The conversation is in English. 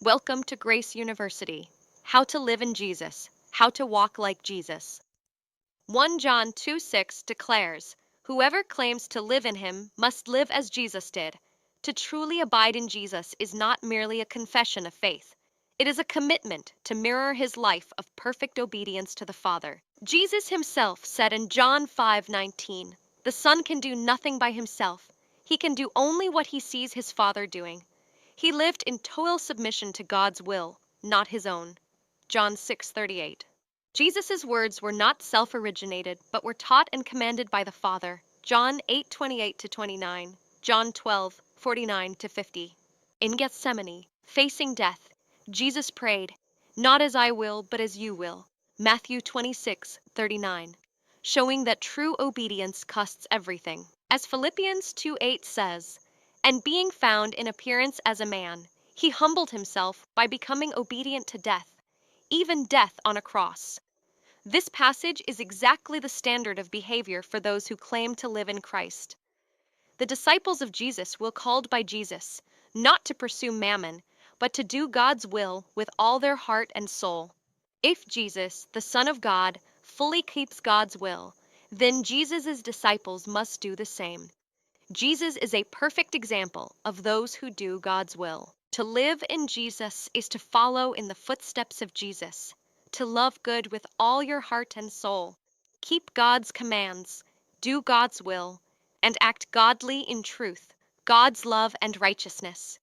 Welcome to Grace University. How to live in Jesus, how to walk like Jesus. 1 John 2:6 declares, "Whoever claims to live in him must live as Jesus did." To truly abide in Jesus is not merely a confession of faith. It is a commitment to mirror his life of perfect obedience to the Father. Jesus himself said in John 5:19, "The Son can do nothing by himself. He can do only what he sees his Father doing." He lived in total submission to God's will, not his own. John 6:38. Jesus' words were not self-originated, but were taught and commanded by the Father. John 8:28-29, John 12:49-50. In Gethsemane, facing death, Jesus prayed, "Not as I will, but as you will." Matthew 26:39, showing that true obedience costs everything. As Philippians 2:8 says, "And being found in appearance as a man, he humbled himself by becoming obedient to death, even death on a cross." This passage is exactly the standard of behavior for those who claim to live in Christ. The disciples of Jesus were called by Jesus not to pursue Mammon, but to do God's will with all their heart and soul. If Jesus, the Son of God, fully keeps God's will, then Jesus' disciples must do the same. Jesus is a perfect example of those who do God's will. To live in Jesus is to follow in the footsteps of Jesus, to love good with all your heart and soul, keep God's commands, do God's will, and act godly in truth, God's love and righteousness.